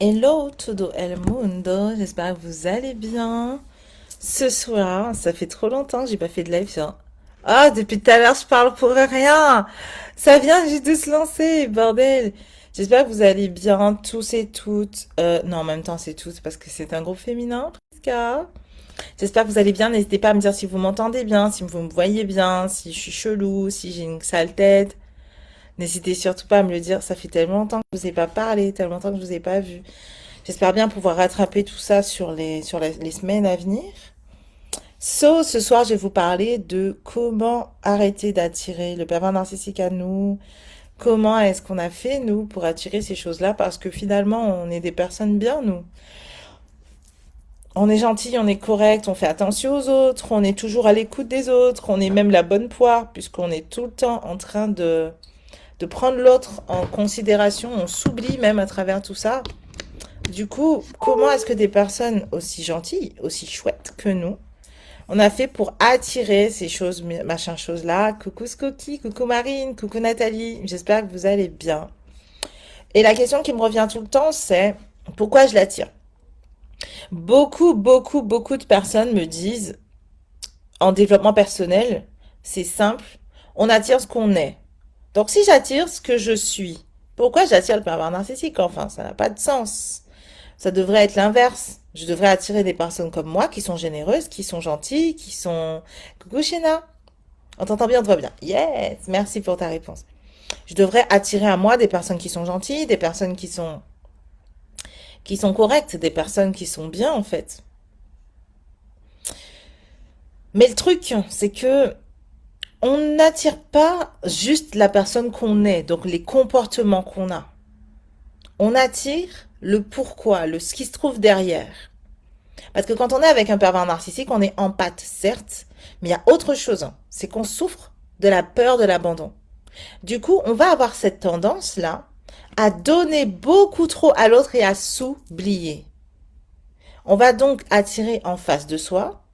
Hello todo el mundo, j'espère que vous allez bien. Ce soir, ça fait trop longtemps que j'ai pas fait de live sur... Ah, depuis tout à l'heure, je parle pour rien. Ça vient juste de se lancer, bordel. J'espère que vous allez bien, tous et toutes. Non, en même temps, c'est tous parce que c'est un groupe féminin, Prisca. J'espère que vous allez bien. N'hésitez pas à me dire si vous m'entendez bien, si vous me voyez bien, si je suis chelou, si j'ai une sale tête. N'hésitez surtout pas à me le dire. Ça fait tellement longtemps que je vous ai pas parlé, tellement longtemps que je vous ai pas vu. J'espère bien pouvoir rattraper tout ça sur les semaines à venir. Ce soir, je vais vous parler de comment arrêter d'attirer le pervers narcissique à nous. Comment est-ce qu'on a fait, nous, pour attirer ces choses-là? Parce que finalement, on est des personnes bien, nous. On est gentil, on est correct, on fait attention aux autres, on est toujours à l'écoute des autres, on est même la bonne poire, puisqu'on est tout le temps en train de prendre l'autre en considération. On s'oublie même à travers tout ça. Du coup, comment est-ce que des personnes aussi gentilles, aussi chouettes que nous, on a fait pour attirer ces choses, machin choses-là? Coucou Skoki, coucou Marine, coucou Nathalie, j'espère que vous allez bien. Et la question qui me revient tout le temps, c'est pourquoi je l'attire? Beaucoup de personnes me disent, en développement personnel, c'est simple, on attire ce qu'on est. Donc si j'attire ce que je suis, pourquoi j'attire le pervers narcissique? Enfin, ça n'a pas de sens. Ça devrait être l'inverse. Je devrais attirer des personnes comme moi qui sont généreuses, qui sont gentilles, qui sont... Coucou Shena. On t'entend bien, on te voit bien. Yes, merci pour ta réponse. Je devrais attirer à moi des personnes qui sont gentilles, des personnes qui sont correctes, des personnes qui sont bien en fait. Mais le truc, c'est que on n'attire pas juste la personne qu'on est, donc les comportements qu'on a. On attire le pourquoi, le ce qui se trouve derrière. Parce que quand on est avec un pervers narcissique, on est en pâte, certes, mais il y a autre chose. C'est qu'on souffre de la peur de l'abandon. Du coup, on va avoir cette tendance-là à donner beaucoup trop à l'autre et à s'oublier. On va donc attirer en face de soi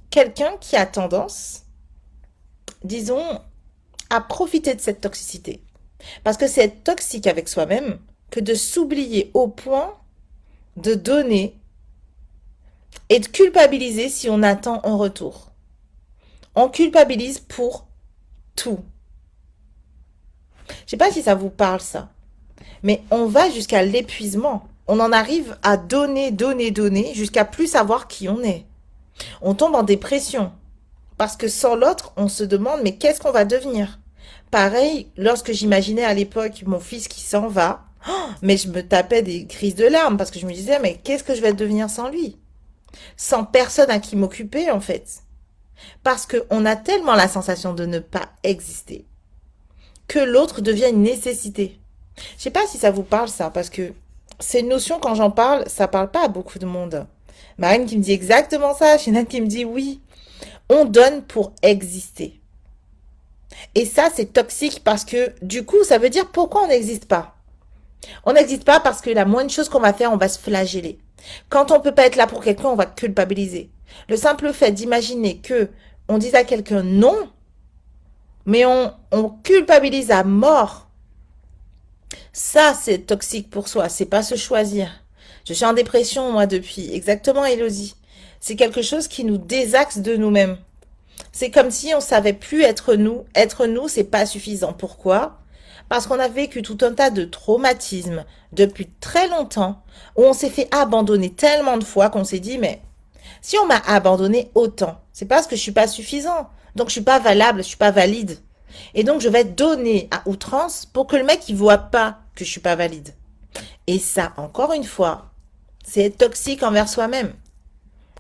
quelqu'un qui a tendance, disons, à profiter de cette toxicité. Parce que c'est être toxique avec soi-même que de s'oublier au point de donner et de culpabiliser si on attend un retour. On culpabilise pour tout. Je sais pas si ça vous parle ça, mais on va jusqu'à l'épuisement. On en arrive à donner jusqu'à plus savoir qui on est. On tombe en dépression parce que sans l'autre, on se demande mais qu'est-ce qu'on va devenir? Pareil, lorsque j'imaginais à l'époque mon fils qui s'en va, mais je me tapais des crises de larmes parce que je me disais mais qu'est-ce que je vais devenir sans lui? Sans personne à qui m'occuper en fait. Parce qu'on a tellement la sensation de ne pas exister que l'autre devient une nécessité. Je sais pas si ça vous parle ça, parce que ces notions, quand j'en parle, ça parle pas à beaucoup de monde. Marine qui me dit exactement ça, Shinane qui me dit oui. On donne pour exister. Et ça, c'est toxique parce que du coup, ça veut dire pourquoi on n'existe pas. On n'existe pas parce que la moindre chose qu'on va faire, on va se flageller. Quand on peut pas être là pour quelqu'un, on va culpabiliser. Le simple fait d'imaginer que on dise à quelqu'un non, mais on culpabilise à mort. Ça, c'est toxique pour soi. C'est pas se choisir. Je suis en dépression, moi, depuis. Exactement, Elodie. C'est quelque chose qui nous désaxe de nous-mêmes. C'est comme si on savait plus être nous. Être nous, c'est pas suffisant. Pourquoi? Parce qu'on a vécu tout un tas de traumatismes depuis très longtemps où on s'est fait abandonner tellement de fois qu'on s'est dit, mais si on m'a abandonné autant, c'est parce que je suis pas suffisant. Donc je suis pas valable, je suis pas valide. Et donc je vais donner à outrance pour que le mec il voit pas que je suis pas valide. Et ça, encore une fois, c'est toxique envers soi-même.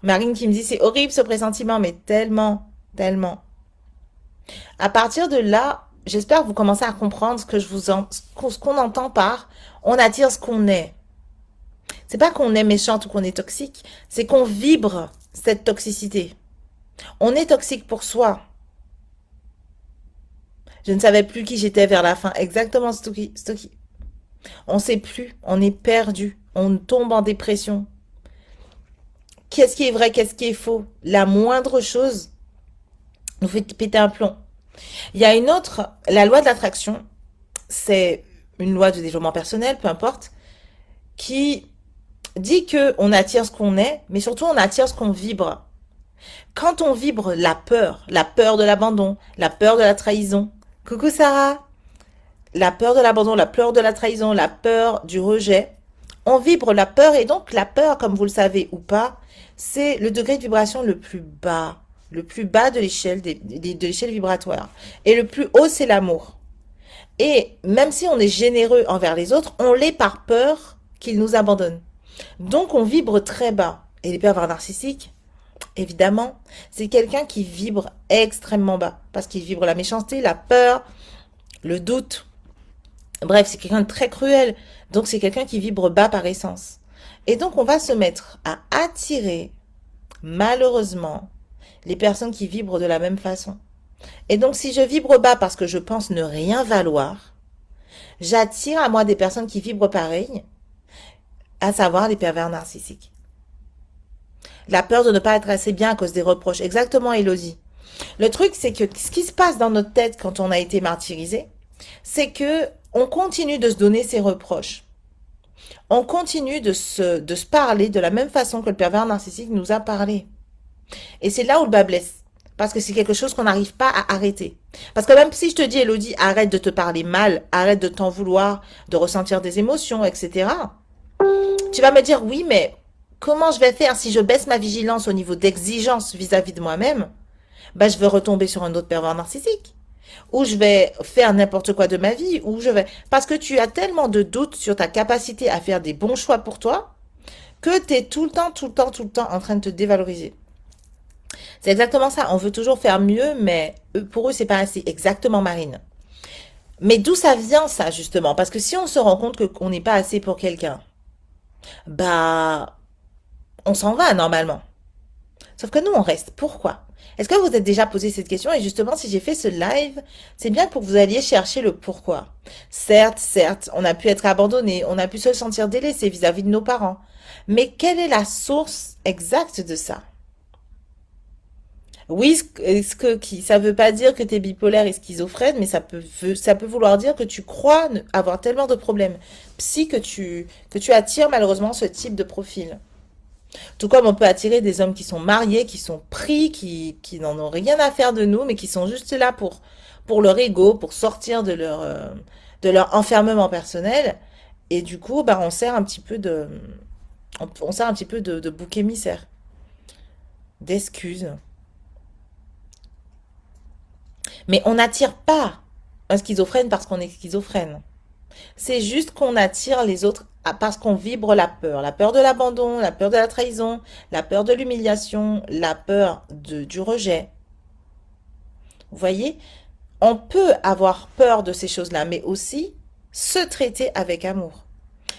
Marine qui me dit c'est horrible ce pressentiment, mais tellement, tellement. À partir de là, j'espère que vous commencez à comprendre ce qu'on entend par on attire ce qu'on est. C'est pas qu'on est méchante ou qu'on est toxique, c'est qu'on vibre cette toxicité. On est toxique pour soi. Je ne savais plus qui j'étais vers la fin. Exactement, Stocky. Stocky. On ne sait plus. On est perdu. On tombe en dépression. Qu'est-ce qui est vrai, qu'est-ce qui est faux? La moindre chose nous fait péter un plomb. Il y a une autre, la loi de l'attraction, c'est une loi de développement personnel, peu importe, qui dit que on attire ce qu'on est, mais surtout on attire ce qu'on vibre. Quand on vibre la peur de l'abandon, la peur de la trahison. Coucou Sarah. La peur de l'abandon, la peur de la trahison, la peur du rejet. On vibre la peur et donc la peur, comme vous le savez ou pas, c'est le degré de vibration le plus bas de l'échelle de l'échelle vibratoire. Et le plus haut, c'est l'amour. Et même si on est généreux envers les autres, on l'est par peur qu'ils nous abandonnent. Donc on vibre très bas. Et les pervers narcissiques, évidemment, c'est quelqu'un qui vibre extrêmement bas. Parce qu'il vibre la méchanceté, la peur, le doute. Bref, c'est quelqu'un de très cruel. Donc c'est quelqu'un qui vibre bas par essence. Et donc on va se mettre à attirer, malheureusement, les personnes qui vibrent de la même façon. Et donc si je vibre bas parce que je pense ne rien valoir, j'attire à moi des personnes qui vibrent pareil, à savoir les pervers narcissiques. La peur de ne pas être assez bien à cause des reproches. Exactement, Elodie. Le truc, c'est que ce qui se passe dans notre tête quand on a été martyrisé, c'est que on continue de se donner ces reproches. On continue de se parler de la même façon que le pervers narcissique nous a parlé. Et c'est là où le bas blesse. Parce que c'est quelque chose qu'on n'arrive pas à arrêter. Parce que même si je te dis, Elodie, arrête de te parler mal, arrête de t'en vouloir, de ressentir des émotions, etc. Tu vas me dire, oui, mais comment je vais faire si je baisse ma vigilance au niveau d'exigence vis-à-vis de moi-même? Ben, je vais retomber sur un autre pervers narcissique. Ou je vais faire n'importe quoi de ma vie, ou je vais... Parce que tu as tellement de doutes sur ta capacité à faire des bons choix pour toi, que tu es tout le temps, tout le temps, tout le temps en train de te dévaloriser. C'est exactement ça. On veut toujours faire mieux, mais pour eux, c'est pas assez. Exactement, Marine. Mais d'où ça vient, ça, justement? Parce que si on se rend compte qu'on n'est pas assez pour quelqu'un, bah, on s'en va normalement. Sauf que nous, on reste. Pourquoi? Est-ce que vous vous êtes déjà posé cette question? Et justement, si j'ai fait ce live, c'est bien pour que vous alliez chercher le pourquoi. Certes, on a pu être abandonné, on a pu se sentir délaissé vis-à-vis de nos parents. Mais quelle est la source exacte de ça? Oui, ça veut pas dire que tu es bipolaire et schizophrène, mais ça peut vouloir dire que tu crois avoir tellement de problèmes psy que tu attires malheureusement ce type de profil. Tout comme on peut attirer des hommes qui sont mariés, qui sont pris, qui n'en ont rien à faire de nous, mais qui sont juste là pour leur ego, pour sortir de leur enfermement personnel. Et du coup, bah, on sert un petit peu de bouc émissaire, d'excuses. Mais on n'attire pas un schizophrène parce qu'on est schizophrène. C'est juste qu'on attire les autres parce qu'on vibre la peur de l'abandon, la peur de la trahison, la peur de l'humiliation, la peur du rejet. Vous voyez, on peut avoir peur de ces choses-là, mais aussi se traiter avec amour.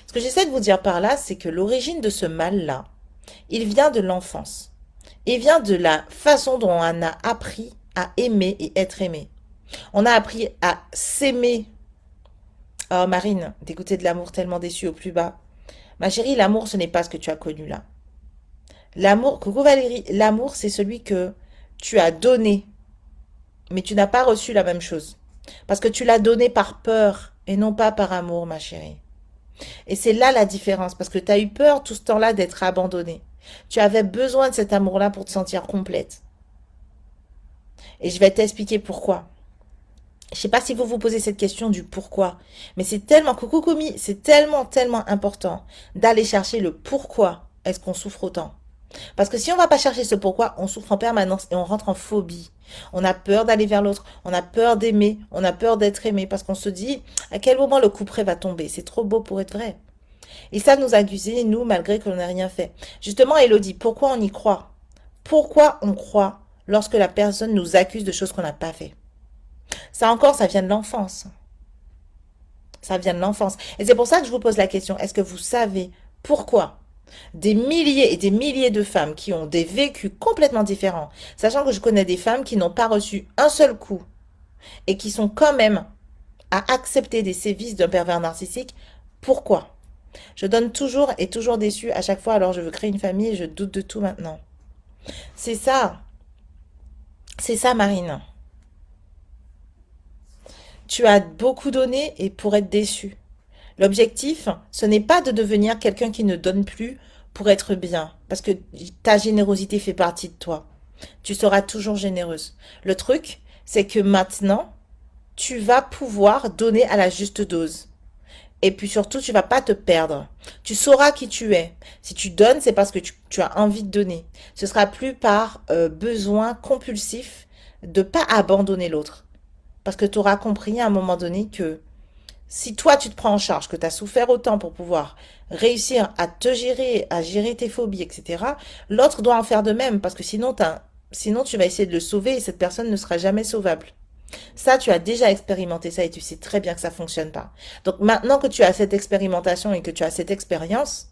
Ce que j'essaie de vous dire par là, c'est que l'origine de ce mal-là, il vient de l'enfance. Il vient de la façon dont on a appris à aimer et être aimé. On a appris à s'aimer. Oh Marine, d'écouter de l'amour tellement déçu au plus bas. Ma chérie, l'amour, ce n'est pas ce que tu as connu là. L'amour, coucou Valérie, l'amour, c'est celui que tu as donné, mais tu n'as pas reçu la même chose. Parce que tu l'as donné par peur et non pas par amour, ma chérie. Et c'est là la différence, parce que tu as eu peur tout ce temps-là d'être abandonnée. Tu avais besoin de cet amour-là pour te sentir complète. Et je vais t'expliquer pourquoi. Je sais pas si vous vous posez cette question du pourquoi, mais c'est tellement, coucou Komi, c'est tellement, tellement important d'aller chercher le pourquoi est-ce qu'on souffre autant. Parce que si on va pas chercher ce pourquoi, on souffre en permanence et on rentre en phobie. On a peur d'aller vers l'autre, on a peur d'aimer, on a peur d'être aimé, parce qu'on se dit à quel moment le coup près va tomber. C'est trop beau pour être vrai. Et ça nous accuse, nous, malgré que l'on n'a rien fait. Justement, Elodie, pourquoi on y croit? Pourquoi on croit lorsque la personne nous accuse de choses qu'on n'a pas fait? Ça encore, ça vient de l'enfance. Ça vient de l'enfance. Et c'est pour ça que je vous pose la question. Est-ce que vous savez pourquoi des milliers et des milliers de femmes qui ont des vécus complètement différents, sachant que je connais des femmes qui n'ont pas reçu un seul coup et qui sont quand même à accepter des sévices d'un pervers narcissique, pourquoi? Je donne toujours et toujours déçue à chaque fois, alors je veux créer une famille et je doute de tout maintenant. C'est ça. C'est ça, Marine. Tu as beaucoup donné et pour être déçu. L'objectif, ce n'est pas de devenir quelqu'un qui ne donne plus pour être bien, parce que ta générosité fait partie de toi. Tu seras toujours généreuse. Le truc, c'est que maintenant, tu vas pouvoir donner à la juste dose. Et puis surtout, tu vas pas te perdre. Tu sauras qui tu es. Si tu donnes, c'est parce que tu as envie de donner. Ce sera plus par besoin compulsif de pas abandonner l'autre. Parce que tu auras compris à un moment donné que si toi tu te prends en charge, que tu as souffert autant pour pouvoir réussir à te gérer, à gérer tes phobies, etc., l'autre doit en faire de même. Parce que sinon tu vas essayer de le sauver et cette personne ne sera jamais sauvable. Ça, tu as déjà expérimenté ça et tu sais très bien que ça fonctionne pas. Donc maintenant que tu as cette expérimentation et que tu as cette expérience,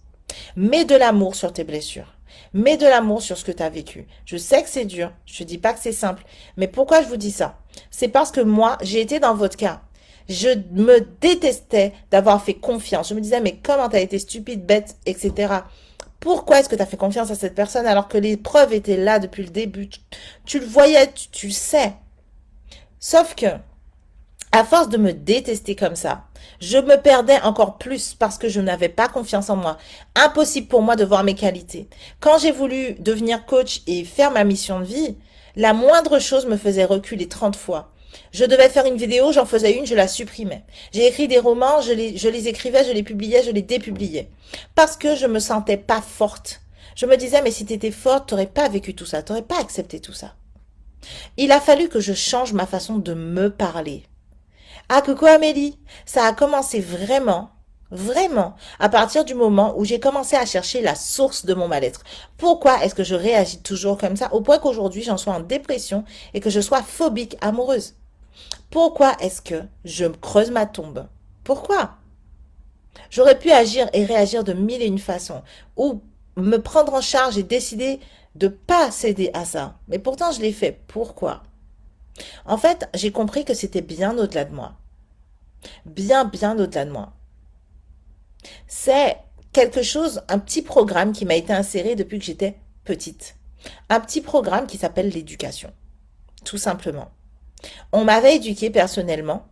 mets de l'amour sur tes blessures. Mets de l'amour sur ce que tu as vécu. Je sais que c'est dur, je ne dis pas que c'est simple, mais pourquoi je vous dis ça? C'est parce que moi, j'ai été dans votre cas. Je me détestais d'avoir fait confiance. Je me disais, mais comment t'as été stupide, bête, etc. Pourquoi est-ce que tu as fait confiance à cette personne alors que les preuves étaient là depuis le début? Tu le voyais, tu le sais. Sauf que, à force de me détester comme ça, je me perdais encore plus parce que je n'avais pas confiance en moi. Impossible pour moi de voir mes qualités. Quand j'ai voulu devenir coach et faire ma mission de vie, la moindre chose me faisait reculer 30 fois. Je devais faire une vidéo, j'en faisais une, je la supprimais. J'ai écrit des romans, je les écrivais, je les publiais, je les dépubliais. Parce que je me sentais pas forte. Je me disais, mais si t'étais forte, t'aurais pas vécu tout ça, t'aurais pas accepté tout ça. Il a fallu que je change ma façon de me parler. Ah, coucou Amélie, ça a commencé vraiment, vraiment, à partir du moment où j'ai commencé à chercher la source de mon mal-être. Pourquoi est-ce que je réagis toujours comme ça, au point qu'aujourd'hui j'en sois en dépression et que je sois phobique amoureuse? Pourquoi est-ce que je creuse ma tombe? Pourquoi? J'aurais pu agir et réagir de mille et une façons, ou me prendre en charge et décider de pas céder à ça. Mais pourtant je l'ai fait. Pourquoi? En fait, j'ai compris que c'était bien au-delà de moi. Bien, bien au-delà de moi. C'est quelque chose, un petit programme qui m'a été inséré depuis que j'étais petite. Un petit programme qui s'appelle l'éducation, tout simplement. On m'avait éduquée personnellement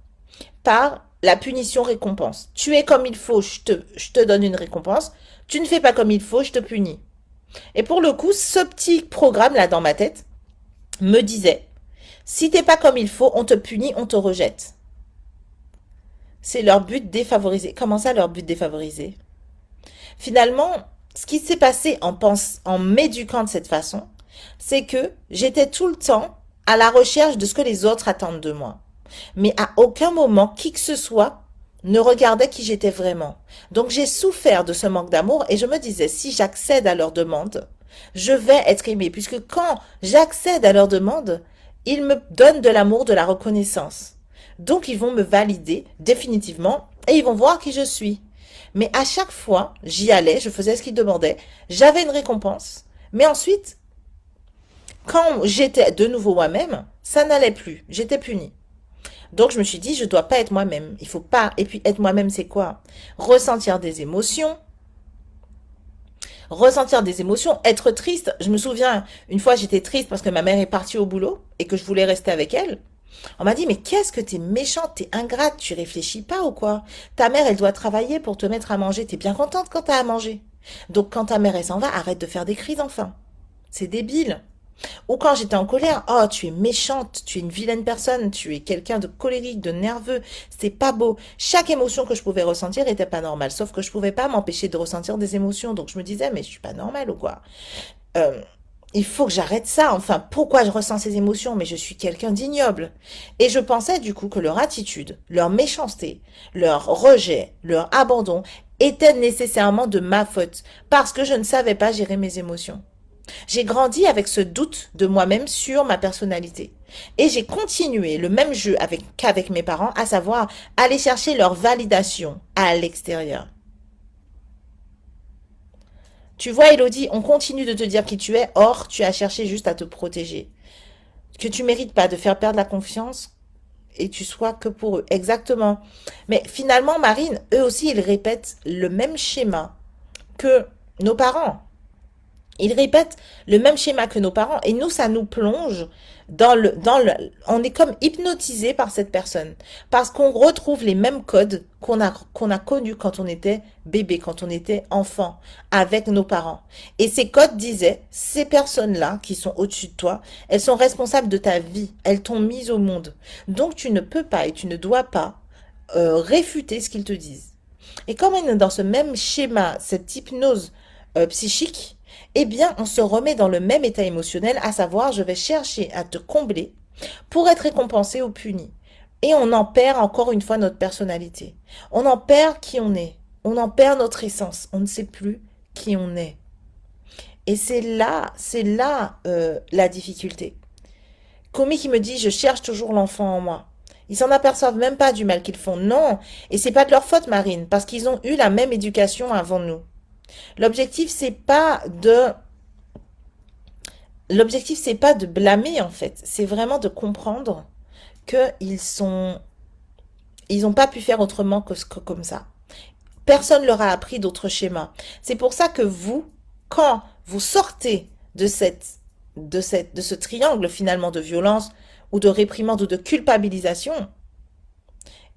par la punition-récompense. Tu es comme il faut, je te donne une récompense. Tu ne fais pas comme il faut, je te punis. Et pour le coup, ce petit programme-là dans ma tête me disait, si t'es pas comme il faut, on te punit, on te rejette. C'est leur but défavorisé. Comment ça, leur but défavorisé? Finalement, ce qui s'est passé en m'éduquant de cette façon, c'est que j'étais tout le temps à la recherche de ce que les autres attendent de moi. Mais à aucun moment, qui que ce soit ne regardait qui j'étais vraiment. Donc j'ai souffert de ce manque d'amour et je me disais, si j'accède à leurs demandes, je vais être aimée. Puisque quand j'accède à leurs demandes, ils me donnent de l'amour, de la reconnaissance. Donc ils vont me valider définitivement et ils vont voir qui je suis. Mais à chaque fois, j'y allais, je faisais ce qu'ils demandaient, j'avais une récompense. Mais ensuite, quand j'étais de nouveau moi-même, ça n'allait plus, j'étais punie. Donc je me suis dit, je dois pas être moi-même. Il faut pas. Et puis être moi-même, c'est quoi? Ressentir des émotions. Ressentir des émotions, être triste. Je me souviens, une fois j'étais triste parce que ma mère est partie au boulot et que je voulais rester avec elle. On m'a dit, mais qu'est-ce que t'es méchante, t'es ingrate, tu réfléchis pas ou quoi? Ta mère, elle doit travailler pour te mettre à manger. T'es bien contente quand t'as à manger. Donc quand ta mère, elle s'en va, arrête de faire des crises enfin. C'est débile. Ou quand j'étais en colère, oh, tu es méchante, tu es une vilaine personne, tu es quelqu'un de colérique, de nerveux, c'est pas beau. Chaque émotion que je pouvais ressentir était pas normale, sauf que je pouvais pas m'empêcher de ressentir des émotions, donc je me disais, mais je suis pas normale ou quoi? Euh, il faut que j'arrête ça, enfin, pourquoi je ressens ces émotions? Mais je suis quelqu'un d'ignoble. Et je pensais du coup que leur attitude, leur méchanceté, leur rejet, leur abandon étaient nécessairement de ma faute, parce que je ne savais pas gérer mes émotions. J'ai grandi avec ce doute de moi-même sur ma personnalité. Et j'ai continué le même jeu qu'avec mes parents, à savoir aller chercher leur validation à l'extérieur. Tu vois, Elodie, on continue de te dire qui tu es, or tu as cherché juste à te protéger. Que tu mérites pas de faire perdre la confiance et tu sois que pour eux. Exactement. Mais finalement, Marine, eux aussi, ils répètent le même schéma que nos parents. Ils répètent le même schéma que nos parents et nous, ça nous plonge on est comme hypnotisé par cette personne parce qu'on retrouve les mêmes codes qu'on a connus quand on était bébé, quand on était enfant avec nos parents. Et ces codes disaient, ces personnes-là qui sont au-dessus de toi, elles sont responsables de ta vie, elles t'ont mise au monde. Donc tu ne peux pas et tu ne dois pas réfuter ce qu'ils te disent. Et comme on est dans ce même schéma, cette hypnose psychique, eh bien, on se remet dans le même état émotionnel, à savoir, je vais chercher à te combler pour être récompensé ou puni. Et on en perd encore une fois notre personnalité. On en perd qui on est. On en perd notre essence. On ne sait plus qui on est. Et c'est là la difficulté. Komi qui me dit, je cherche toujours l'enfant en moi. Ils s'en aperçoivent même pas du mal qu'ils font. Non. Et c'est pas de leur faute, Marine, parce qu'ils ont eu la même éducation avant nous. L'objectif, c'est pas de L'objectif, c'est pas de blâmer, en fait. C'est vraiment de comprendre ils n'ont pas pu faire autrement que comme ça. Personne leur a appris d'autres schémas. C'est pour ça que vous, quand vous sortez de ce triangle finalement de violence ou de réprimande ou de culpabilisation,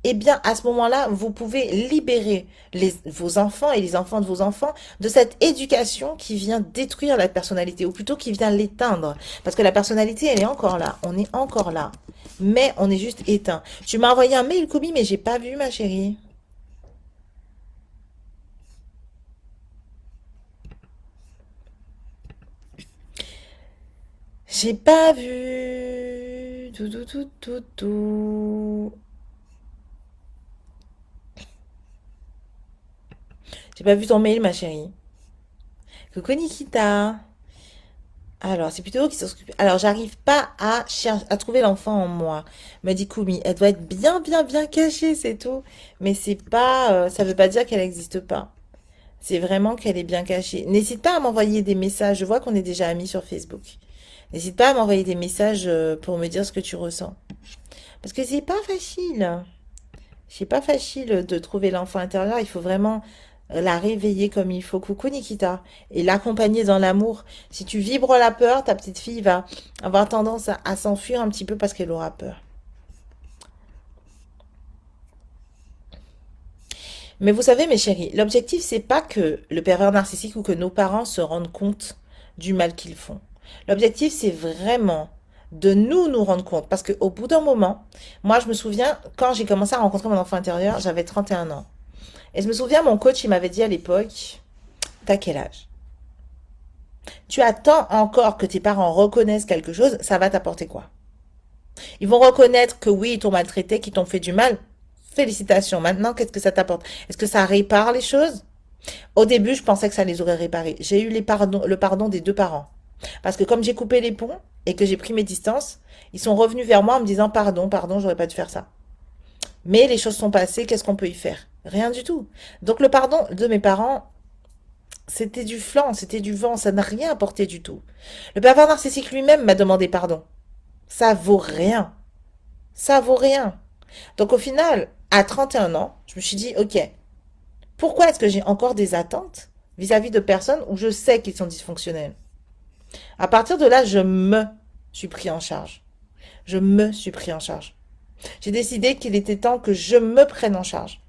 eh bien, à ce moment-là, vous pouvez libérer vos enfants et les enfants de vos enfants de cette éducation qui vient détruire la personnalité, ou plutôt qui vient l'éteindre. Parce que la personnalité, elle est encore là. On est encore là. Mais on est juste éteint. Tu m'as envoyé un mail, Kobi, mais j'ai pas vu, ma chérie. J'ai pas vu. Tout, tout, tout, tout, tout. J'ai pas vu ton mail, ma chérie. Coucou, Nikita. Alors, c'est plutôt eux qui s'en occupent. Alors, j'arrive pas à trouver l'enfant en moi. Me dit Koumi. Elle doit être bien, bien, bien cachée, c'est tout. Mais c'est pas, ça veut pas dire qu'elle n'existe pas. C'est vraiment qu'elle est bien cachée. N'hésite pas à m'envoyer des messages. Je vois qu'on est déjà amis sur Facebook. N'hésite pas à m'envoyer des messages pour me dire ce que tu ressens. Parce que c'est pas facile. C'est pas facile de trouver l'enfant intérieur. Il faut vraiment la réveiller comme il faut. Coucou Nikita. Et l'accompagner dans l'amour. Si tu vibres la peur, ta petite fille va avoir tendance à s'enfuir un petit peu parce qu'elle aura peur. Mais vous savez, mes chéris, l'objectif, c'est pas que le pervers narcissique ou que nos parents se rendent compte du mal qu'ils font. L'objectif, c'est vraiment de nous rendre compte. Parce qu'au bout d'un moment, moi, je me souviens, quand j'ai commencé à rencontrer mon enfant intérieur, j'avais 31 ans. Et je me souviens, mon coach, il m'avait dit à l'époque, t'as quel âge? Tu attends encore que tes parents reconnaissent quelque chose, ça va t'apporter quoi? Ils vont reconnaître que oui, ils t'ont maltraité, qu'ils t'ont fait du mal. Félicitations. Maintenant, qu'est-ce que ça t'apporte? Est-ce que ça répare les choses? Au début, je pensais que ça les aurait réparés. J'ai eu le pardon des deux parents. Parce que comme j'ai coupé les ponts et que j'ai pris mes distances, ils sont revenus vers moi en me disant pardon, pardon, j'aurais pas dû faire ça. Mais les choses sont passées, qu'est-ce qu'on peut y faire? Rien du tout. Donc le pardon de mes parents, c'était du flanc, c'était du vent, ça n'a rien apporté du tout. Le pervers narcissique lui-même m'a demandé pardon. Ça vaut rien. Ça vaut rien. Donc au final, à 31 ans, je me suis dit, ok, pourquoi est-ce que j'ai encore des attentes vis-à-vis de personnes où je sais qu'ils sont dysfonctionnels? À partir de là, je me suis pris en charge. Je me suis pris en charge. J'ai décidé qu'il était temps que je me prenne en charge.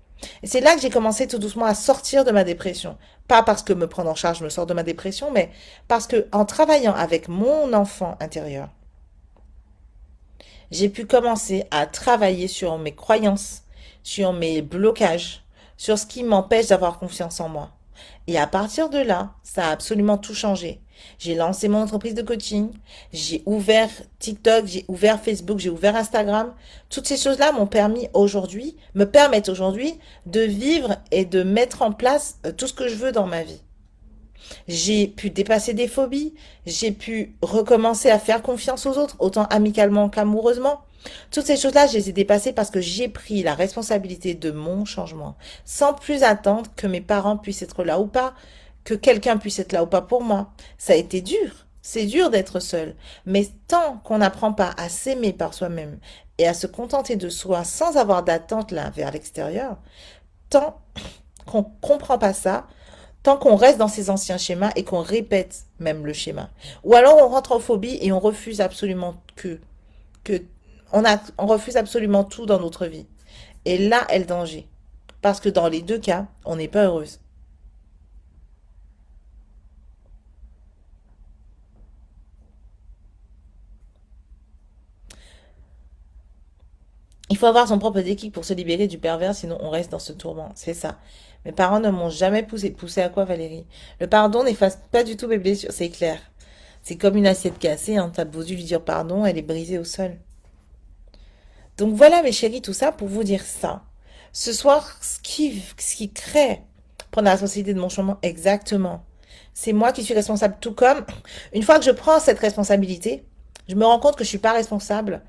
Et c'est là que j'ai commencé tout doucement à sortir de ma dépression. Pas parce que me prendre en charge me sort de ma dépression, mais parce que en travaillant avec mon enfant intérieur, j'ai pu commencer à travailler sur mes croyances, sur mes blocages, sur ce qui m'empêche d'avoir confiance en moi. Et à partir de là, ça a absolument tout changé. J'ai lancé mon entreprise de coaching, j'ai ouvert TikTok, j'ai ouvert Facebook, j'ai ouvert Instagram. Toutes ces choses-là me permettent aujourd'hui de vivre et de mettre en place tout ce que je veux dans ma vie. J'ai pu dépasser des phobies, j'ai pu recommencer à faire confiance aux autres, autant amicalement qu'amoureusement. Toutes ces choses-là, je les ai dépassées parce que j'ai pris la responsabilité de mon changement, sans plus attendre que mes parents puissent être là ou pas, que quelqu'un puisse être là ou pas pour moi. Ça a été dur. C'est dur d'être seul. Mais tant qu'on n'apprend pas à s'aimer par soi-même et à se contenter de soi sans avoir d'attente là vers l'extérieur, tant qu'on comprend pas ça, Tant qu'on reste dans ces anciens schémas et qu'on répète même le schéma. Ou alors on rentre en phobie et on refuse absolument que on refuse absolument tout dans notre vie. Et là est le danger. Parce que dans les deux cas, on n'est pas heureuse. Il faut avoir son propre déclic pour se libérer du pervers, sinon on reste dans ce tourment. C'est ça. Mes parents ne m'ont jamais poussé. Poussé à quoi, Valérie? Le pardon n'efface pas du tout mes blessures, c'est clair. C'est comme une assiette cassée, hein. T'as beau lui dire pardon, elle est brisée au sol. Donc voilà, mes chéris, tout ça pour vous dire ça. Ce soir, ce qui crée prendre la responsabilité de mon changement, exactement. C'est moi qui suis responsable, tout comme une fois que je prends cette responsabilité, je me rends compte que je suis pas responsable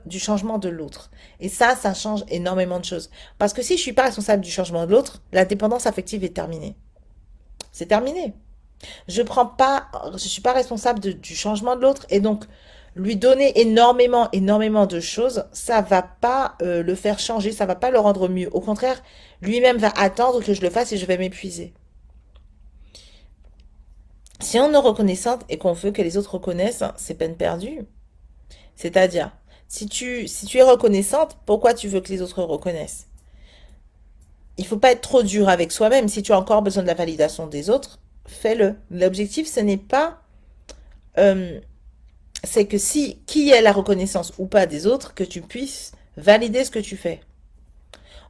du changement de l'autre. Et ça change énormément de choses. Parce que si je suis pas responsable du changement de l'autre, la dépendance affective est terminée. C'est terminé. Je suis pas responsable du changement de l'autre et donc lui donner énormément de choses, ça va pas le faire changer, ça va pas le rendre mieux. Au contraire, lui-même va attendre que je le fasse et je vais m'épuiser. Si on est reconnaissante et qu'on veut que les autres reconnaissent, c'est peine perdue. C'est-à-dire, si tu es reconnaissante, pourquoi tu veux que les autres reconnaissent? Il faut pas être trop dur avec soi-même. Si tu as encore besoin de la validation des autres, fais-le. L'objectif, ce n'est pas euh, c'est que si qui est la reconnaissance ou pas des autres, que tu puisses valider ce que tu fais.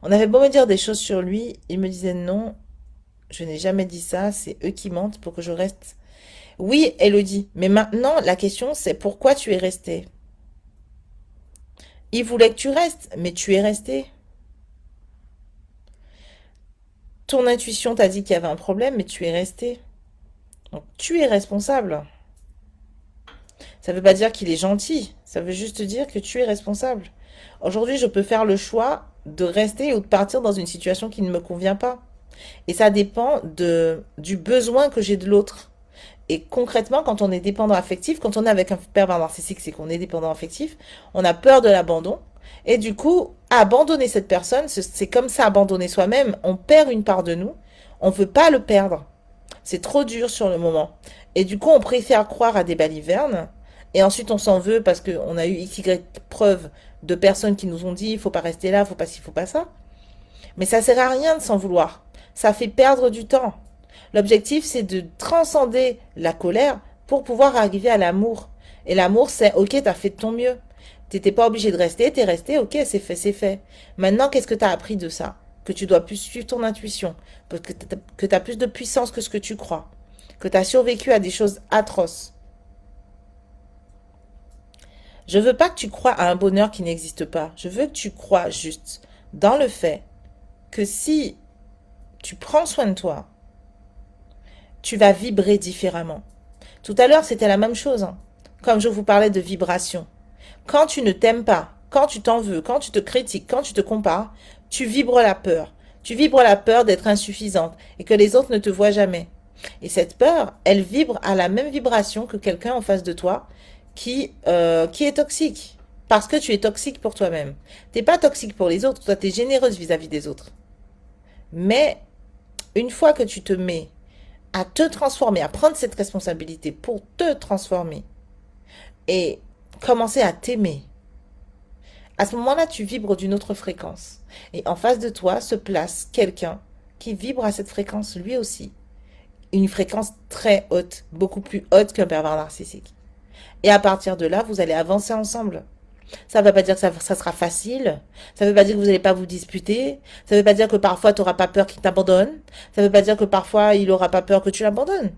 On avait beau me dire des choses sur lui, il me disait non, je n'ai jamais dit ça, c'est eux qui mentent pour que je reste. Oui, Elodie, mais maintenant la question c'est pourquoi tu es resté. Il voulait que tu restes, mais tu es resté. Ton intuition t'a dit qu'il y avait un problème, mais tu es resté. Donc tu es responsable. Ça ne veut pas dire qu'il est gentil, ça veut juste dire que tu es responsable. Aujourd'hui, je peux faire le choix de rester ou de partir dans une situation qui ne me convient pas. Et ça dépend du besoin que j'ai de l'autre. Et concrètement, quand on est dépendant affectif, quand on est avec un pervers narcissique, c'est qu'on est dépendant affectif, on a peur de l'abandon. Et du coup, abandonner cette personne, c'est comme ça abandonner soi-même. On perd une part de nous. On ne veut pas le perdre. C'est trop dur sur le moment. Et du coup, on préfère croire à des balivernes. Et ensuite, on s'en veut parce qu'on a eu x, y preuves de personnes qui nous ont dit, il faut pas rester là, il faut pas ci, il faut pas ça. Mais ça sert à rien de s'en vouloir. Ça fait perdre du temps. L'objectif, c'est de transcender la colère pour pouvoir arriver à l'amour. Et l'amour, c'est, ok, t'as fait de ton mieux. T'étais pas obligé de rester, t'es resté, ok, c'est fait, c'est fait. Maintenant, qu'est-ce que t'as appris de ça? Que tu dois plus suivre ton intuition, que t'as plus de puissance que ce que tu crois, que t'as survécu à des choses atroces. Je veux pas que tu crois à un bonheur qui n'existe pas. Je veux que tu crois juste dans le fait que si tu prends soin de toi, tu vas vibrer différemment. Tout à l'heure, c'était la même chose, hein. Comme je vous parlais de vibration. Quand tu ne t'aimes pas, quand tu t'en veux, quand tu te critiques, quand tu te compares, tu vibres la peur. Tu vibres la peur d'être insuffisante et que les autres ne te voient jamais. Et cette peur, elle vibre à la même vibration que quelqu'un en face de toi qui est toxique. Parce que tu es toxique pour toi-même. T'es pas toxique pour les autres, toi tu es généreuse vis-à-vis des autres. Mais une fois que tu te mets à te transformer, à prendre cette responsabilité pour te transformer et commencer à t'aimer, à ce moment-là, tu vibres d'une autre fréquence. Et en face de toi se place quelqu'un qui vibre à cette fréquence lui aussi. Une fréquence très haute, beaucoup plus haute qu'un pervers narcissique. Et à partir de là, vous allez avancer ensemble. Ça ne veut pas dire que ça sera facile. Ça ne veut pas dire que vous n'allez pas vous disputer. Ça ne veut pas dire que parfois tu n'auras pas peur qu'il t'abandonne. Ça ne veut pas dire que parfois il n'aura pas peur que tu l'abandonnes.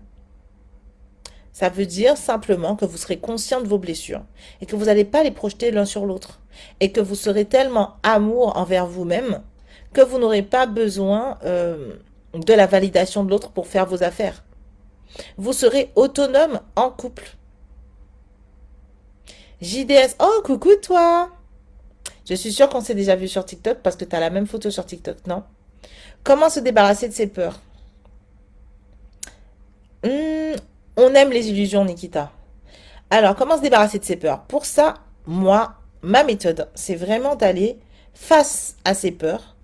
Ça veut dire simplement que vous serez conscient de vos blessures et que vous n'allez pas les projeter l'un sur l'autre. Et que vous serez tellement amour envers vous-même que vous n'aurez pas besoin de la validation de l'autre pour faire vos affaires. Vous serez autonome en couple. JDS, oh coucou toi. Je suis sûre qu'on s'est déjà vu sur TikTok parce que tu as la même photo sur TikTok, non? Comment se débarrasser de ses peurs? On aime les illusions, Nikita. Alors, comment se débarrasser de ses peurs? Pour ça, moi, ma méthode, c'est vraiment d'aller face à ses peurs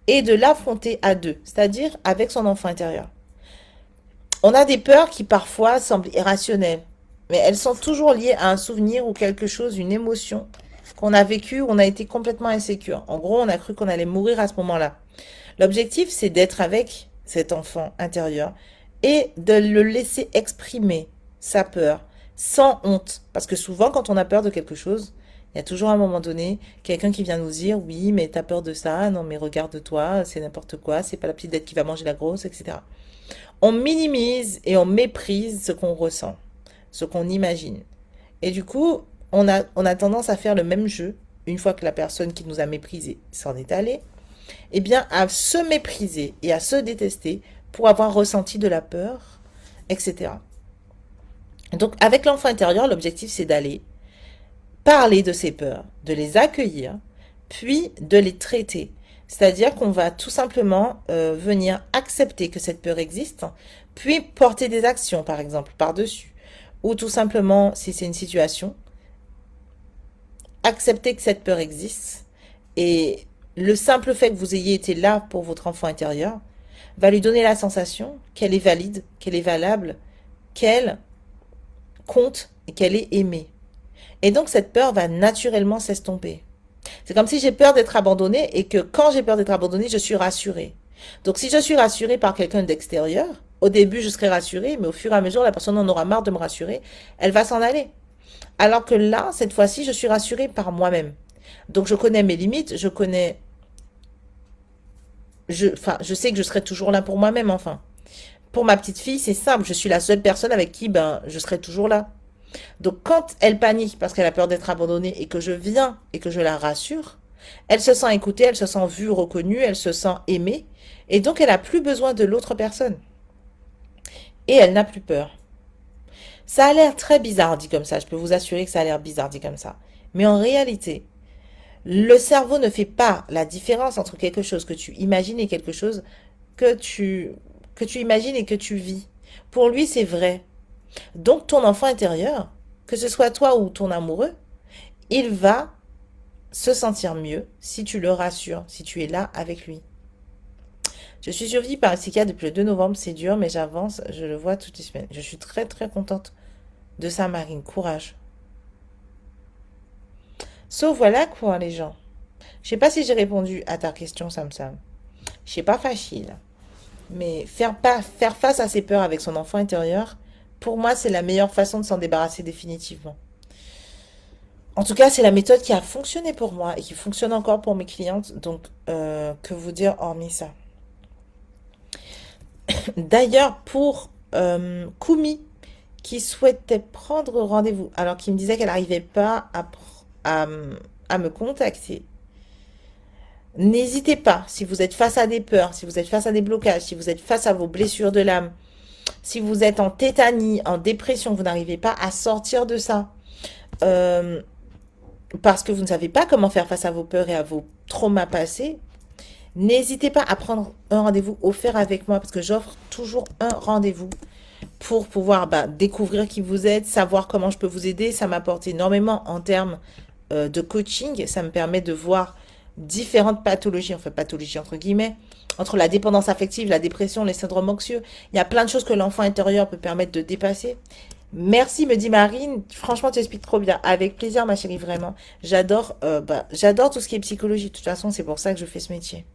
et de l'affronter à deux, c'est-à-dire avec son enfant intérieur. On a des peurs qui parfois semblent irrationnelles, mais elles sont toujours liées à un souvenir ou quelque chose, une émotion qu'on a vécue, où on a été complètement insécure. En gros, on a cru qu'on allait mourir à ce moment-là. L'objectif, c'est d'être avec cet enfant intérieur et de le laisser exprimer sa peur sans honte. Parce que souvent, quand on a peur de quelque chose, il y a toujours à un moment donné quelqu'un qui vient nous dire, oui, mais t'as peur de ça, non, mais regarde-toi, c'est n'importe quoi, c'est pas la petite bête qui va manger la grosse, etc. On minimise et on méprise ce qu'on ressent, ce qu'on imagine. Et du coup, on a tendance à faire le même jeu, une fois que la personne qui nous a méprisé s'en est allée, eh bien, à se mépriser et à se détester pour avoir ressenti de la peur, etc. Donc, avec l'enfant intérieur, l'objectif, c'est d'aller parler de ses peurs, de les accueillir, puis de les traiter. C'est-à-dire qu'on va tout simplement venir accepter que cette peur existe, puis porter des actions, par exemple, par-dessus. Ou tout simplement, si c'est une situation, accepter que cette peur existe. Et le simple fait que vous ayez été là pour votre enfant intérieur va lui donner la sensation qu'elle est valide, qu'elle est valable, qu'elle compte et qu'elle est aimée. Et donc cette peur va naturellement s'estomper. C'est comme si j'ai peur d'être abandonnée et que quand j'ai peur d'être abandonnée, je suis rassurée. Donc si je suis rassurée par quelqu'un d'extérieur, au début je serai rassurée, mais au fur et à mesure la personne en aura marre de me rassurer, elle va s'en aller. Alors que là, cette fois-ci, je suis rassurée par moi-même. Donc je connais mes limites, je sais que je serai toujours là pour moi-même, enfin. Pour ma petite fille, c'est simple, je suis la seule personne avec qui je serai toujours là. Donc quand elle panique parce qu'elle a peur d'être abandonnée et que je viens et que je la rassure, elle se sent écoutée, elle se sent vue, reconnue, elle se sent aimée et donc elle n'a plus besoin de l'autre personne. Et elle n'a plus peur. Ça a l'air très bizarre dit comme ça, je peux vous assurer que ça a l'air bizarre dit comme ça. Mais en réalité, le cerveau ne fait pas la différence entre quelque chose que tu imagines et quelque chose que tu imagines et que tu vis. Pour lui, c'est vrai. Donc ton enfant intérieur, que ce soit toi ou ton amoureux, il va se sentir mieux si tu le rassures, si tu es là avec lui. Je suis suivie par un psychiatre depuis le 2 novembre, c'est dur, mais j'avance, je le vois toutes les semaines. Je suis très très contente de ça, Marine. Courage. So voilà quoi, les gens. Je sais pas si j'ai répondu à ta question, Sam Sam. C'est pas facile. Mais faire face à ses peurs avec son enfant intérieur, pour moi, c'est la meilleure façon de s'en débarrasser définitivement. En tout cas, c'est la méthode qui a fonctionné pour moi et qui fonctionne encore pour mes clientes. Donc, que vous dire hormis ça? D'ailleurs, pour Koumi, qui souhaitait prendre rendez-vous, alors qui me disait qu'elle n'arrivait pas à, à me contacter, n'hésitez pas, si vous êtes face à des peurs, si vous êtes face à des blocages, si vous êtes face à vos blessures de l'âme, si vous êtes en tétanie, en dépression, vous n'arrivez pas à sortir de ça, euh, parce que vous ne savez pas comment faire face à vos peurs et à vos traumas passés, n'hésitez pas à prendre un rendez-vous offert avec moi, parce que j'offre toujours un rendez-vous pour pouvoir découvrir qui vous êtes, savoir comment je peux vous aider. Ça m'apporte énormément en termes de coaching. Ça me permet de voir différentes pathologies, enfin pathologies entre guillemets, entre la dépendance affective, la dépression, les syndromes anxieux. Il y a plein de choses que l'enfant intérieur peut permettre de dépasser. Merci, me dit Marine. Franchement, tu expliques trop bien. Avec plaisir, ma chérie, vraiment. J'adore tout ce qui est psychologie. De toute façon, c'est pour ça que je fais ce métier.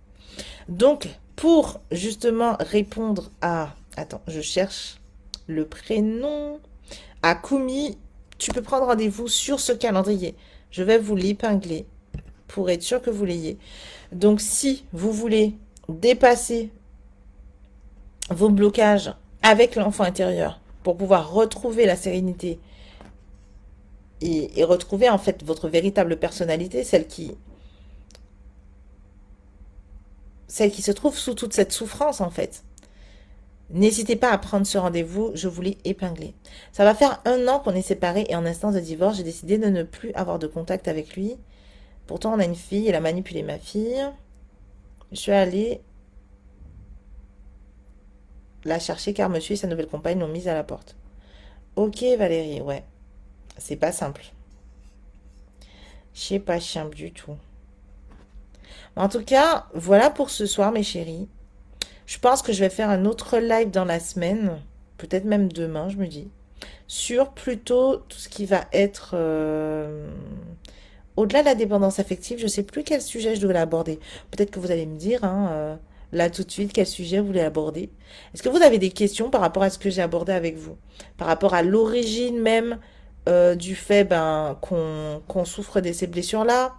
Donc, pour justement répondre à... Attends, je cherche le prénom. À Koumi, tu peux prendre rendez-vous sur ce calendrier. Je vais vous l'épingler pour être sûr que vous l'ayez. Donc, si vous voulez dépasser vos blocages avec l'enfant intérieur pour pouvoir retrouver la sérénité et retrouver en fait votre véritable personnalité, celle qui se trouve sous toute cette souffrance en fait. N'hésitez pas à prendre ce rendez-vous, je vous l'ai épinglé. Ça va faire 1 an qu'on est séparés et en instance de divorce, j'ai décidé de ne plus avoir de contact avec lui. Pourtant, on a une fille, elle a manipulé ma fille. Je suis allée la chercher car monsieur et sa nouvelle compagne l'ont mise à la porte. Ok Valérie, ouais. C'est pas simple. C'est pas simple du tout. En tout cas, voilà pour ce soir mes chéris. Je pense que je vais faire un autre live dans la semaine peut-être même demain, je me dis, sur plutôt tout ce qui va être au-delà de la dépendance affective. Je ne sais plus quel sujet je dois aborder. Peut-être que vous allez me dire, hein, là tout de suite, quel sujet vous voulez aborder. Est-ce que vous avez des questions par rapport à ce que j'ai abordé avec vous? Par rapport à l'origine même du fait qu'on souffre de ces blessures-là,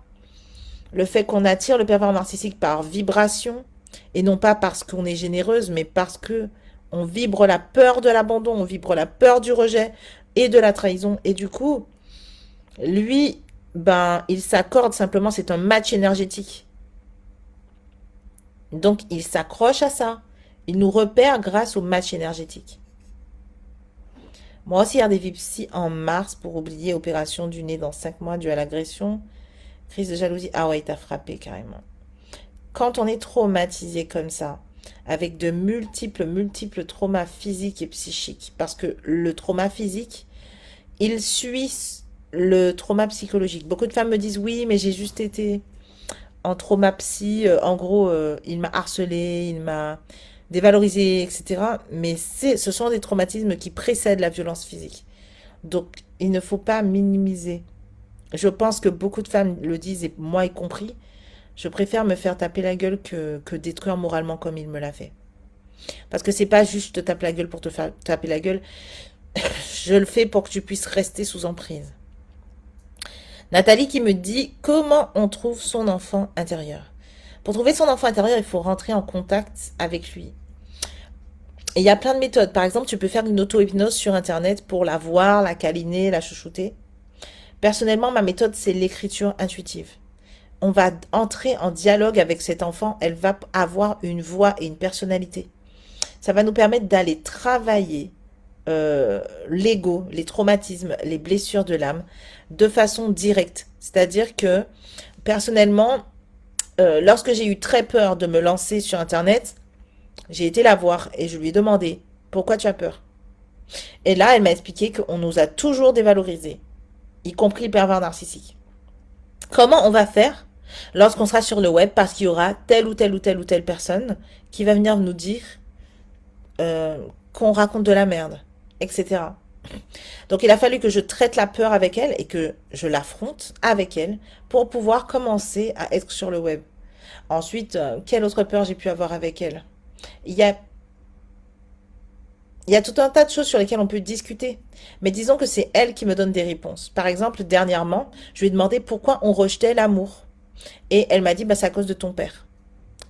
le fait qu'on attire le pervers narcissique par vibration, et non pas parce qu'on est généreuse, mais parce que on vibre la peur de l'abandon, on vibre la peur du rejet et de la trahison. Et du coup, lui, il s'accorde simplement, c'est un match énergétique. Donc, il s'accroche à ça. Il nous repère grâce au match énergétique. Moi aussi, il y a des psy en mars pour oublier opération du nez dans 5 mois due à l'agression. Crise de jalousie. Ah ouais, il t'a frappé carrément. Quand on est traumatisé comme ça, avec de multiples traumas physiques et psychiques, parce que le trauma physique, il suit le trauma psychologique. Beaucoup de femmes me disent oui, mais j'ai juste été en trauma psy. En gros, il m'a harcelé, il m'a dévalorisé, etc. Mais ce sont des traumatismes qui précèdent la violence physique. Donc, il ne faut pas minimiser. Je pense que beaucoup de femmes le disent, et moi y compris. Je préfère me faire taper la gueule que détruire moralement comme il me l'a fait. Parce que c'est pas juste te taper la gueule pour te faire taper la gueule. Je le fais pour que tu puisses rester sous emprise. Nathalie qui me dit comment on trouve son enfant intérieur. Pour trouver son enfant intérieur, il faut rentrer en contact avec lui. Et il y a plein de méthodes. Par exemple, tu peux faire une auto-hypnose sur Internet pour la voir, la câliner, la chouchouter. Personnellement, ma méthode, c'est l'écriture intuitive. On va entrer en dialogue avec cet enfant. Elle va avoir une voix et une personnalité. Ça va nous permettre d'aller travailler l'ego, les traumatismes, les blessures de l'âme de façon directe. C'est-à-dire que, personnellement, lorsque j'ai eu très peur de me lancer sur Internet, j'ai été la voir et je lui ai demandé pourquoi tu as peur. Et là, elle m'a expliqué qu'on nous a toujours dévalorisés, y compris le pervers narcissique. Comment on va faire lorsqu'on sera sur le web parce qu'il y aura telle ou telle ou telle ou telle personne qui va venir nous dire qu'on raconte de la merde, etc. Donc il a fallu que je traite la peur avec elle et que je l'affronte avec elle pour pouvoir commencer à être sur le web. Ensuite, quelle autre peur j'ai pu avoir avec elle? Il y a, il y a tout un tas de choses sur lesquelles on peut discuter. Mais disons que c'est elle qui me donne des réponses. Par exemple, dernièrement, je lui ai demandé pourquoi on rejetait l'amour. Et elle m'a dit, c'est à cause de ton père.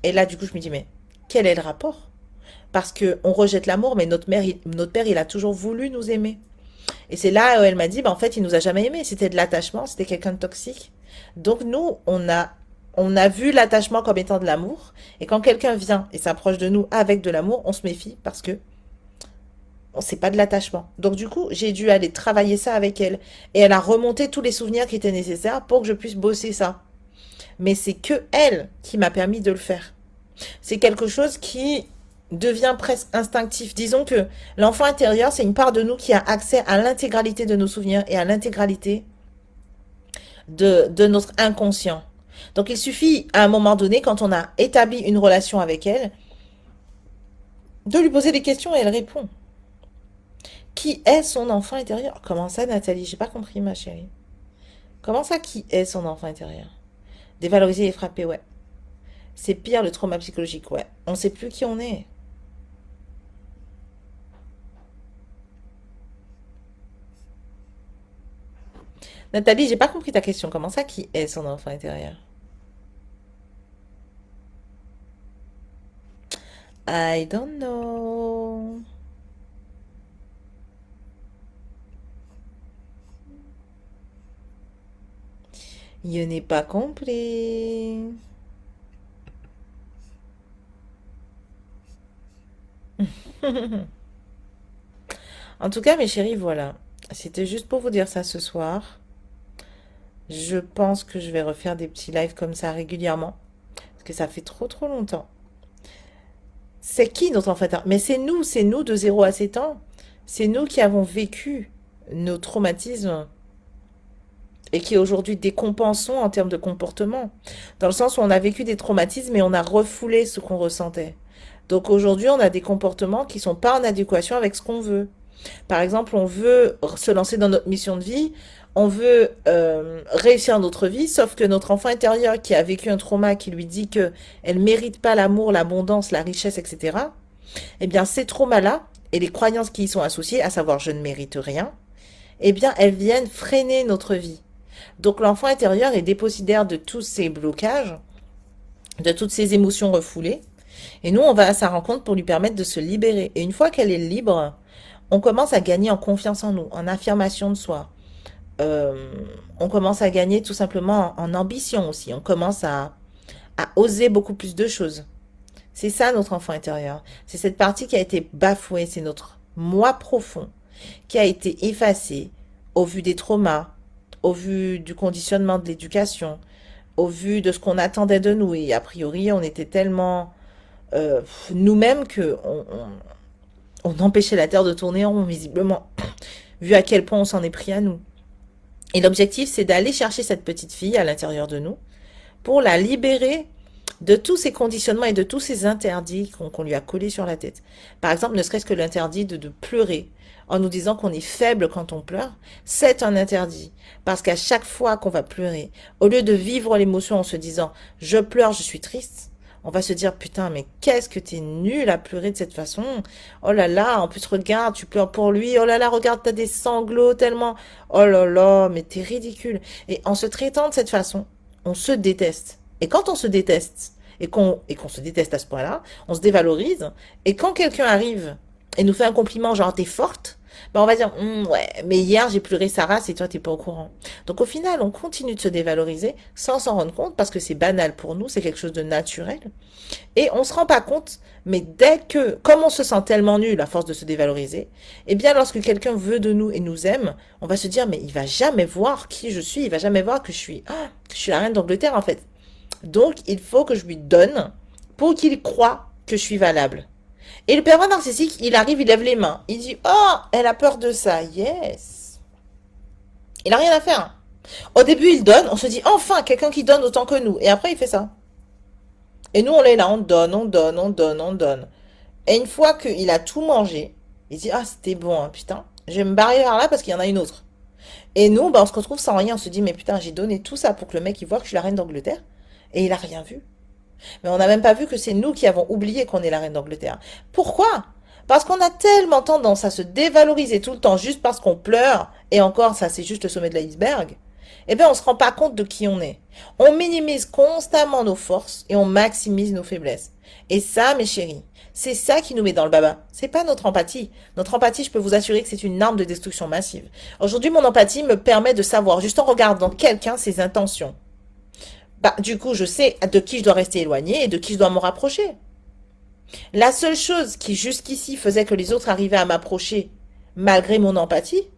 Et là, du coup, je me dis, mais quel est le rapport? Parce que on rejette l'amour, mais notre père, il a toujours voulu nous aimer. Et c'est là où elle m'a dit, en fait, il nous a jamais aimés. C'était de l'attachement, c'était quelqu'un de toxique. Donc nous, on a vu l'attachement comme étant de l'amour. Et quand quelqu'un vient et s'approche de nous avec de l'amour, on se méfie parce que c'est pas de l'attachement. Donc du coup, j'ai dû aller travailler ça avec elle. Et elle a remonté tous les souvenirs qui étaient nécessaires pour que je puisse bosser ça. Mais c'est que elle qui m'a permis de le faire. C'est quelque chose qui devient presque instinctif. Disons que l'enfant intérieur, c'est une part de nous qui a accès à l'intégralité de nos souvenirs et à l'intégralité de notre inconscient. Donc il suffit à un moment donné, quand on a établi une relation avec elle, de lui poser des questions et elle répond. Qui est son enfant intérieur? Comment ça, Nathalie? J'ai pas compris, ma chérie. Comment ça, qui est son enfant intérieur? Dévaloriser et frapper, ouais. C'est pire le trauma psychologique, ouais. On sait plus qui on est. Nathalie, j'ai pas compris ta question. Comment ça, qui est son enfant intérieur? I don't know. Je n'ai pas compris. En tout cas, mes chéris, voilà. C'était juste pour vous dire ça ce soir. Je pense que je vais refaire des petits lives comme ça régulièrement. Parce que ça fait trop longtemps. C'est qui notre enfant intérieur? Mais c'est nous de 0 à 7 ans. C'est nous qui avons vécu nos traumatismes et qui aujourd'hui décompensons en termes de comportement. Dans le sens où on a vécu des traumatismes et on a refoulé ce qu'on ressentait. Donc aujourd'hui, on a des comportements qui sont pas en adéquation avec ce qu'on veut. Par exemple, on veut se lancer dans notre mission de vie, on veut réussir notre vie, sauf que notre enfant intérieur qui a vécu un trauma qui lui dit que elle mérite pas l'amour, l'abondance, la richesse, etc. Eh bien, ces traumas-là et les croyances qui y sont associées, à savoir je ne mérite rien, eh bien, elles viennent freiner notre vie. Donc l'enfant intérieur est dépositaire de tous ces blocages, de toutes ces émotions refoulées. Et nous, on va à sa rencontre pour lui permettre de se libérer. Et une fois qu'elle est libre, on commence à gagner en confiance en nous, en affirmation de soi. Euh, on commence à gagner tout simplement en ambition aussi. On commence à oser beaucoup plus de choses. C'est ça notre enfant intérieur. C'est cette partie qui a été bafouée. C'est notre moi profond qui a été effacé au vu des traumas, au vu du conditionnement de l'éducation, au vu de ce qu'on attendait de nous. Et a priori, on était tellement nous-mêmes que on empêchait la Terre de tourner en rond, visiblement, vu à quel point on s'en est pris à nous. Et l'objectif, c'est d'aller chercher cette petite fille à l'intérieur de nous pour la libérer de tous ces conditionnements et de tous ces interdits qu'on lui a collés sur la tête. Par exemple, ne serait-ce que l'interdit de pleurer en nous disant qu'on est faible quand on pleure, c'est un interdit. Parce qu'à chaque fois qu'on va pleurer, au lieu de vivre l'émotion en se disant « je pleure, je suis triste », on va se dire « putain, mais qu'est-ce que t'es nul à pleurer de cette façon. Oh là là, en plus regarde, tu pleures pour lui. Oh là là, regarde, t'as des sanglots tellement. Oh là là, mais t'es ridicule. » Et en se traitant de cette façon, on se déteste. Et quand on se déteste, et qu'on se déteste à ce point-là, on se dévalorise. Et quand quelqu'un arrive et nous fait un compliment genre t'es forte, ben on va dire ouais, mais hier j'ai pleuré sa race et toi t'es pas au courant. Donc au final, on continue de se dévaloriser sans s'en rendre compte parce que c'est banal pour nous, c'est quelque chose de naturel. Et on se rend pas compte, mais dès que, comme on se sent tellement nul à force de se dévaloriser, eh bien lorsque quelqu'un veut de nous et nous aime, on va se dire mais il va jamais voir qui je suis, il va jamais voir que je suis la reine d'Angleterre en fait. Donc, il faut que je lui donne pour qu'il croie que je suis valable. Et le pervers narcissique, il arrive, il lève les mains. Il dit, oh, elle a peur de ça. Yes. Il a rien à faire. Au début, il donne. On se dit, enfin, quelqu'un qui donne autant que nous. Et après, il fait ça. Et nous, on est là, on donne, on donne, on donne, on donne. Et une fois qu'il a tout mangé, il dit, ah, c'était bon, hein, putain. Je vais me barrer vers là parce qu'il y en a une autre. Et nous, bah, on se retrouve sans rien. On se dit, mais putain, j'ai donné tout ça pour que le mec, il voit que je suis la reine d'Angleterre. Et il a rien vu. Mais on n'a même pas vu que c'est nous qui avons oublié qu'on est la reine d'Angleterre. Pourquoi? Parce qu'on a tellement tendance à se dévaloriser tout le temps juste parce qu'on pleure, et encore, ça c'est juste le sommet de l'iceberg, eh bien on se rend pas compte de qui on est. On minimise constamment nos forces et on maximise nos faiblesses. Et ça, mes chéris, c'est ça qui nous met dans le baba. C'est pas notre empathie. Notre empathie, je peux vous assurer que c'est une arme de destruction massive. Aujourd'hui, mon empathie me permet de savoir, juste en regardant quelqu'un, ses intentions. Bah, du coup, je sais de qui je dois rester éloigné et de qui je dois me rapprocher. La seule chose qui jusqu'ici faisait que les autres arrivaient à m'approcher, malgré mon empathie,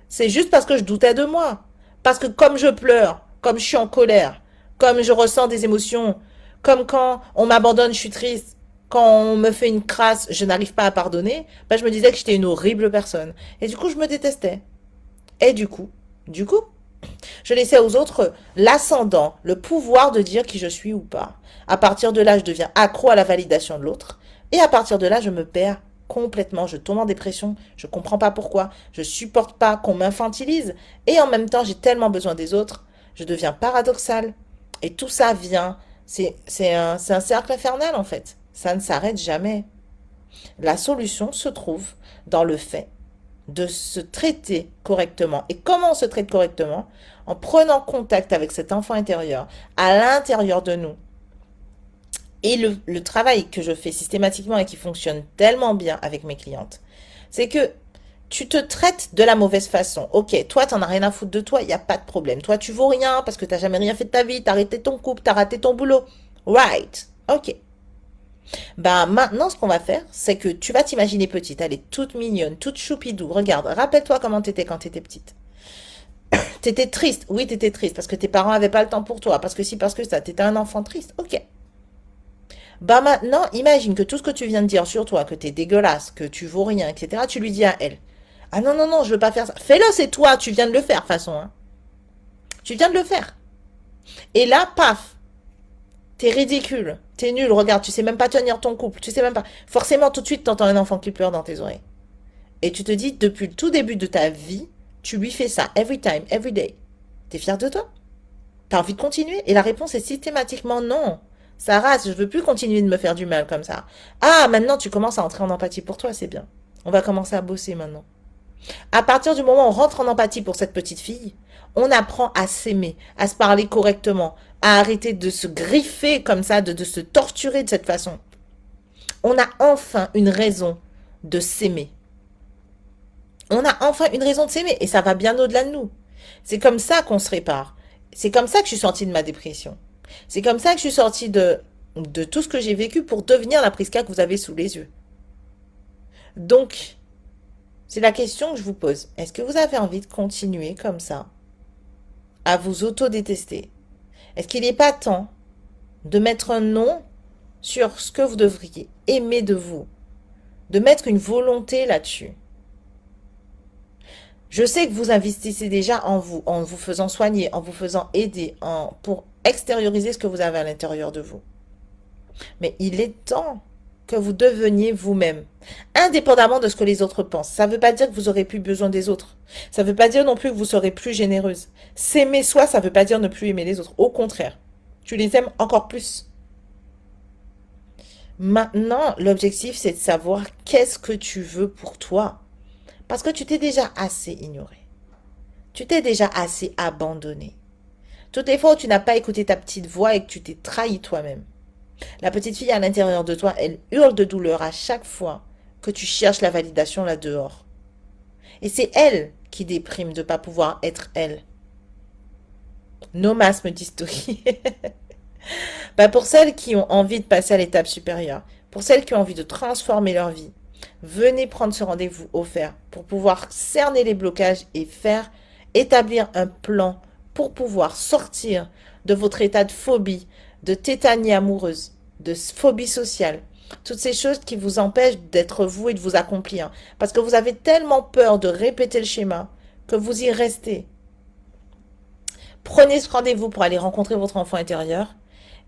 c'est juste parce que je doutais de moi. Parce que comme je pleure, comme je suis en colère, comme je ressens des émotions, comme quand on m'abandonne, je suis triste, quand on me fait une crasse, je n'arrive pas à pardonner, bah je me disais que j'étais une horrible personne. Et du coup, je me détestais. Et du coup, je laissais aux autres l'ascendant, le pouvoir de dire qui je suis ou pas. À partir de là, je deviens accro à la validation de l'autre. Et à partir de là, je me perds complètement. Je tombe en dépression. Je comprends pas pourquoi. Je supporte pas qu'on m'infantilise. Et en même temps, j'ai tellement besoin des autres. Je deviens paradoxal. Et tout ça vient. C'est un cercle infernal, en fait. Ça ne s'arrête jamais. La solution se trouve dans le fait de se traiter correctement. Et comment on se traite correctement? En prenant contact avec cet enfant intérieur, à l'intérieur de nous. Et le travail que je fais systématiquement et qui fonctionne tellement bien avec mes clientes, c'est que tu te traites de la mauvaise façon. Ok, toi, t'en as rien à foutre de toi, il n'y a pas de problème. Toi, tu vaux rien parce que t'as jamais rien fait de ta vie, t'as arrêté ton couple, t'as raté ton boulot. Right. Ok. Bah maintenant, ce qu'on va faire, c'est que tu vas t'imaginer petite. Elle est toute mignonne, toute choupidou. Regarde, rappelle-toi comment t'étais quand t'étais petite. T'étais triste. Oui, t'étais triste parce que tes parents avaient pas le temps pour toi. Parce que si, parce que ça, t'étais un enfant triste. Ok. Bah maintenant, imagine que tout ce que tu viens de dire sur toi, que t'es dégueulasse, que tu vaux rien, etc., tu lui dis à elle. Ah non, non, non, je veux pas faire ça. Fais-le, c'est toi, tu viens de le faire, de toute façon. Hein. Tu viens de le faire. Et là, paf, T'es ridicule. T'es nul. Regarde, tu sais même pas tenir ton couple. Tu sais même pas. Forcément, tout de suite, t'entends un enfant qui pleure dans tes oreilles. Et tu te dis, depuis le tout début de ta vie, tu lui fais ça. Every time, every day. T'es fier de toi? T'as envie de continuer? Et la réponse est systématiquement non. Sarah, je veux plus continuer de me faire du mal comme ça. Ah, maintenant, tu commences à entrer en empathie pour toi, c'est bien. On va commencer à bosser maintenant. À partir du moment où on rentre en empathie pour cette petite fille, on apprend à s'aimer, à se parler correctement, à arrêter de se griffer comme ça, de se torturer de cette façon. On a enfin une raison de s'aimer. On a enfin une raison de s'aimer et ça va bien au-delà de nous. C'est comme ça qu'on se répare. C'est comme ça que je suis sortie de ma dépression. C'est comme ça que je suis sortie de tout ce que j'ai vécu pour devenir la Prisca que vous avez sous les yeux. Donc, c'est la question que je vous pose. Est-ce que vous avez envie de continuer comme ça, à vous auto-détester? Est-ce qu'il n'est pas temps de mettre un nom sur ce que vous devriez aimer de vous? De mettre une volonté là-dessus? Je sais que vous investissez déjà en vous faisant soigner, en vous faisant aider, pour extérioriser ce que vous avez à l'intérieur de vous. Mais il est temps que vous deveniez vous-même, indépendamment de ce que les autres pensent. Ça ne veut pas dire que vous aurez plus besoin des autres. Ça ne veut pas dire non plus que vous serez plus généreuse. S'aimer soi, ça ne veut pas dire ne plus aimer les autres. Au contraire, tu les aimes encore plus. Maintenant, l'objectif, c'est de savoir qu'est-ce que tu veux pour toi. Parce que tu t'es déjà assez ignoré. Tu t'es déjà assez abandonné. Toutes les fois où tu n'as pas écouté ta petite voix et que tu t'es trahi toi-même. La petite fille à l'intérieur de toi, elle hurle de douleur à chaque fois que tu cherches la validation là dehors. Et c'est elle qui déprime de ne pas pouvoir être elle. Nomas me dit Story. Bah pour celles qui ont envie de passer à l'étape supérieure, pour celles qui ont envie de transformer leur vie, venez prendre ce rendez-vous offert pour pouvoir cerner les blocages et établir un plan pour pouvoir sortir de votre état de phobie, de tétanie amoureuse, de phobie sociale, toutes ces choses qui vous empêchent d'être vous et de vous accomplir. Parce que vous avez tellement peur de répéter le schéma que vous y restez. Prenez ce rendez-vous pour aller rencontrer votre enfant intérieur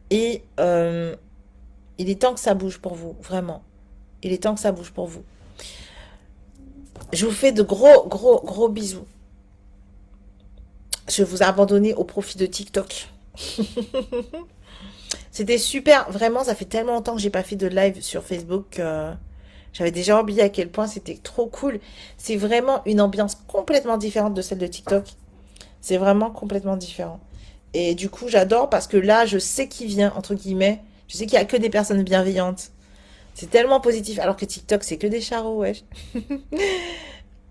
et il est temps que ça bouge pour vous, vraiment. Il est temps que ça bouge pour vous. Je vous fais de gros, gros, gros bisous. Je vous ai abandonné au profit de TikTok. C'était super, vraiment, ça fait tellement longtemps que j'ai pas fait de live sur Facebook. J'avais déjà oublié à quel point c'était trop cool. C'est vraiment une ambiance complètement différente de celle de TikTok. C'est vraiment complètement différent. Et du coup, j'adore parce que là, je sais qui vient, entre guillemets. Je sais qu'il y a que des personnes bienveillantes. C'est tellement positif. Alors que TikTok, c'est que des charros, wesh.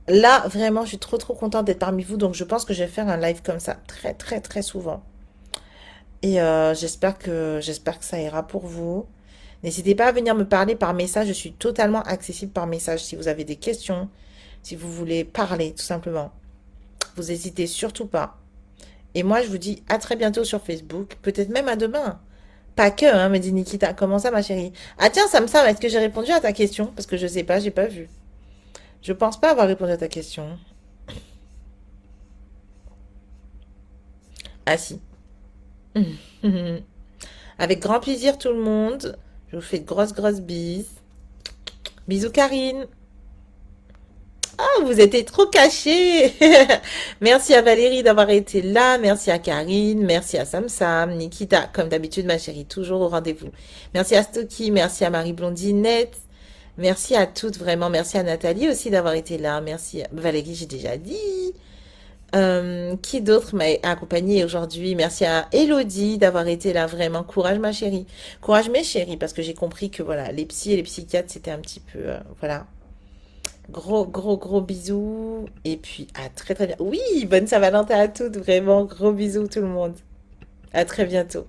Là, vraiment, je suis trop, trop contente d'être parmi vous. Donc, je pense que je vais faire un live comme ça très, très, très souvent. Et j'espère que ça ira pour vous. N'hésitez pas à venir me parler par message. Je suis totalement accessible par message si vous avez des questions, si vous voulez parler, tout simplement. Vous n'hésitez surtout pas. Et moi, je vous dis à très bientôt sur Facebook. Peut-être même à demain. Pas que, hein, me dit Nikita. Comment ça, ma chérie? Ah tiens, Sam, est-ce que j'ai répondu à ta question? Parce que je sais pas, j'ai pas vu. Je pense pas avoir répondu à ta question. Ah si. Avec grand plaisir tout le monde. Je vous fais de grosses, grosses bises. Bisous Karine. Ah, vous étiez trop cachés. Merci à Valérie d'avoir été là. Merci à Karine. Merci à Sam. Nikita, comme d'habitude, ma chérie, toujours au rendez-vous. Merci à Stocky. Merci à Marie Blondinette. Merci à toutes, vraiment. Merci à Nathalie aussi d'avoir été là. Merci à Valérie, j'ai déjà dit. Qui d'autre m'a accompagnée aujourd'hui? Merci à Elodie d'avoir été là, vraiment. Courage, ma chérie. Courage, mes chéris, parce que j'ai compris que voilà, les psys et les psychiatres, c'était un petit peu, voilà. Gros, gros, gros bisous. Et puis, à très, très bien. Oui, bonne Saint-Valentin à toutes, vraiment. Gros bisous, tout le monde. À très bientôt.